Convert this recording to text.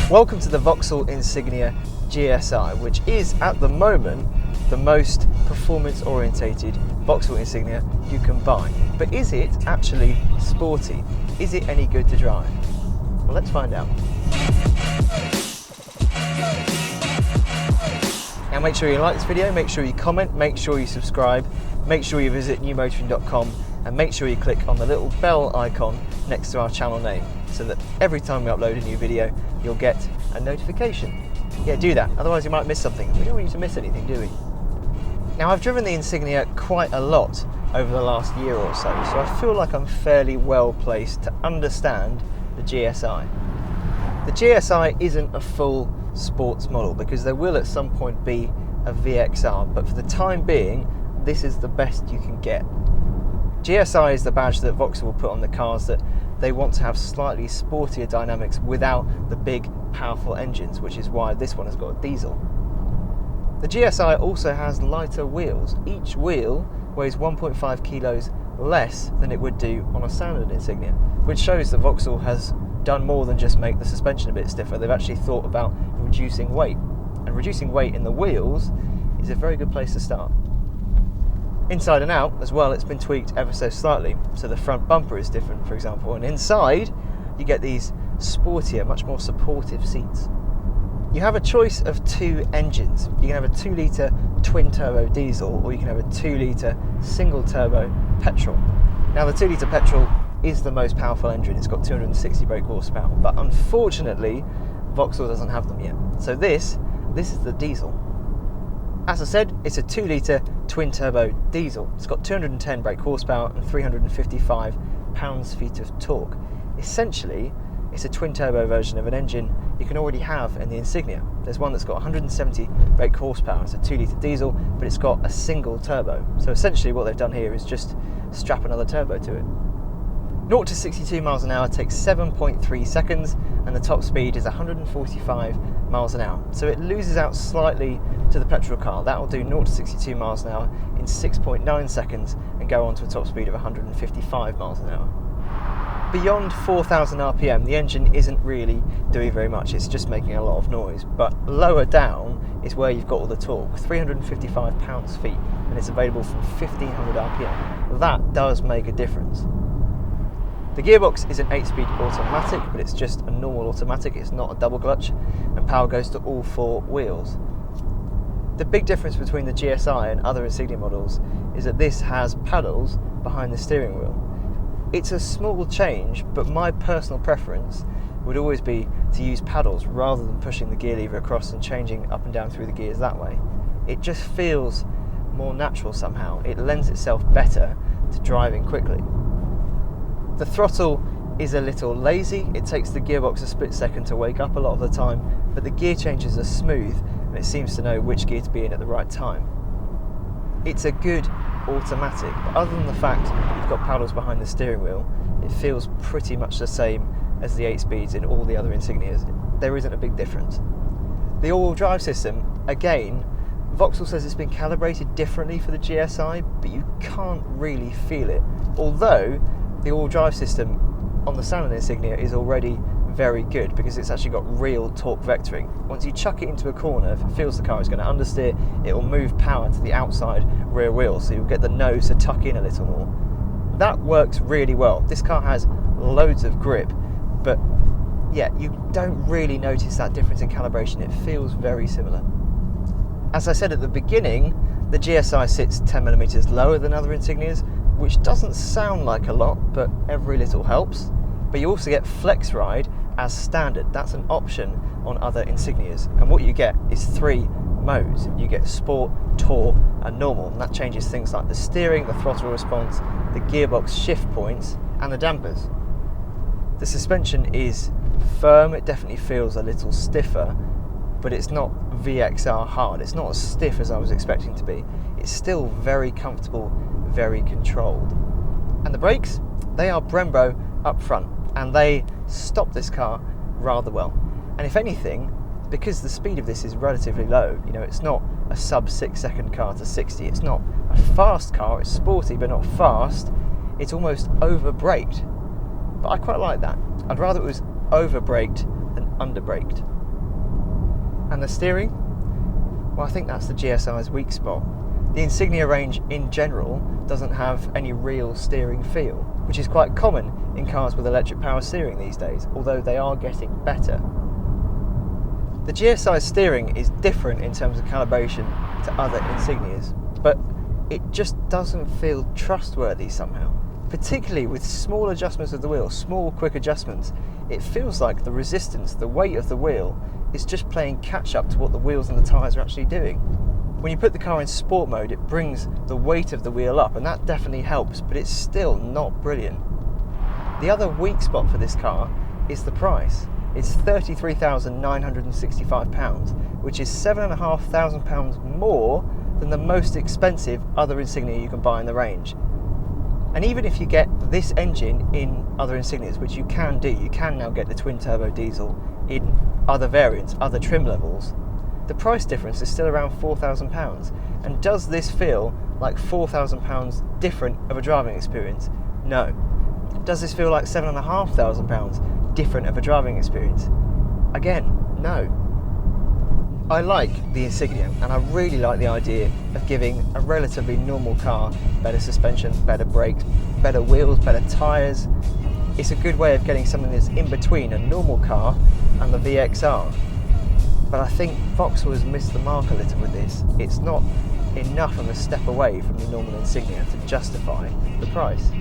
Welcome to the Vauxhall Insignia GSi, which is at the moment the most performance orientated Vauxhall Insignia you can buy. But is it actually sporty? Is it any good to drive? Well, let's find out. Now make sure you like this video, make sure you comment, make sure you subscribe, make sure you visit newmotoring.com and make sure you click on the little bell icon next to our channel name so that every time we upload a new video you'll get a notification. Yeah, do that, otherwise you might miss something. We don't want you to miss anything, do we? Now I've driven the Insignia quite a lot over the last year or so I feel like I'm fairly well placed to understand the GSi. The GSi isn't a full sports model because there will at some point be a VXR, but for the time being this is the best you can get. GSi is the badge that Vauxhall will put on the cars that they want to have slightly sportier dynamics without the big powerful engines, which is why this one has got a diesel. The GSi also has lighter wheels. Each wheel weighs 1.5 kilos less than it would do on a standard Insignia, which shows that Vauxhall has done more than just make the suspension a bit stiffer. They've actually thought about reducing weight, and reducing weight in the wheels is a very good place to start. Inside and out as well, it's been tweaked ever so slightly, so the front bumper is different, for example, and inside you get these sportier, much more supportive seats. You have a choice of two engines. You can have a 2-litre twin-turbo diesel, or you can have a 2-litre single-turbo petrol. Now the 2-litre petrol is the most powerful engine. It's got 260 brake horsepower, but unfortunately Vauxhall doesn't have them yet. So this is the diesel. As I said, it's a 2-litre twin-turbo diesel. It's got 210 brake horsepower and 355 pounds-feet of torque. Essentially, it's a twin-turbo version of an engine you can already have in the Insignia. There's one that's got 170 brake horsepower. It's a 2-litre diesel, but it's got a single turbo. So essentially what they've done here is just strap another turbo to it. 0 to 62 miles an hour takes 7.3 seconds and the top speed is 145 miles an hour. So it loses out slightly to the petrol car. That will do 0 to 62 miles an hour in 6.9 seconds and go on to a top speed of 155 miles an hour. Beyond 4,000 RPM, the engine isn't really doing very much. It's just making a lot of noise. But lower down is where you've got all the torque, 355 pounds-feet, and it's available from 1,500 RPM. That does make a difference. The gearbox is an 8-speed automatic, but it's just a normal automatic, it's not a double clutch, and power goes to all 4 wheels. The big difference between the GSi and other Insignia models is that this has paddles behind the steering wheel. It's a small change, but my personal preference would always be to use paddles rather than pushing the gear lever across and changing up and down through the gears that way. It just feels more natural somehow. It lends itself better to driving quickly. The throttle is a little lazy. It takes the gearbox a split second to wake up a lot of the time, but the gear changes are smooth and it seems to know which gear to be in at the right time. It's a good automatic, but other than the fact you've got paddles behind the steering wheel, it feels pretty much the same as the 8 speeds in all the other Insignias. There isn't a big difference. The all-wheel drive system, again, Vauxhall says it's been calibrated differently for the GSi, but you can't really feel it. Although the all-wheel drive system on the standard Insignia is already very good because it's actually got real torque vectoring. Once you chuck it into a corner, if it feels the car is going to understeer, it will move power to the outside rear wheel, so you'll get the nose to tuck in a little more. That works really well. This car has loads of grip, but yeah, you don't really notice that difference in calibration. It feels very similar. As I said at the beginning, the GSi sits 10mm lower than other Insignias, which doesn't sound like a lot, but every little helps. But you also get Flex Ride as standard. That's an option on other Insignias. And what you get is 3 modes. You get Sport, Tour and Normal, and that changes things like the steering, the throttle response, the gearbox shift points and the dampers. The suspension is firm. It definitely feels a little stiffer, but it's not VXR hard. It's not as stiff as I was expecting to be. It's still very comfortable, very controlled. And the brakes, they are Brembo up front, and they stop this car rather well. And if anything, because the speed of this is relatively low, you know, it's not a sub 6 second car to 60, it's not a fast car, it's sporty but not fast, it's almost over braked. But I quite like that. I'd rather it was over braked than under braked. And the steering? Well, I think that's the GSi's weak spot. The Insignia range in general doesn't have any real steering feel, which is quite common in cars with electric power steering these days, although they are getting better. The GSi's steering is different in terms of calibration to other Insignias, but it just doesn't feel trustworthy somehow. Particularly with small adjustments of the wheel, small quick adjustments, it feels like the resistance, the weight of the wheel, is just playing catch up to what the wheels and the tyres are actually doing. When you put the car in sport mode, it brings the weight of the wheel up, and that definitely helps, but it's still not brilliant. The other weak spot for this car is the price. It's £33,965, which is £7,500 more than the most expensive other Insignia you can buy in the range. And even if you get this engine in other Insignias, which you can do, you can now get the twin turbo diesel in other variants, other trim levels, the price difference is still around £4,000. And does this feel like £4,000 different of a driving experience? No. Does this feel like £7,500 different of a driving experience? Again, no. I like the Insignia, and I really like the idea of giving a relatively normal car better suspension, better brakes, better wheels, better tyres. It's a good way of getting something that's in between a normal car and the VXR. But I think Vauxhall has missed the mark a little with this. It's not enough of a step away from the normal Insignia to justify the price.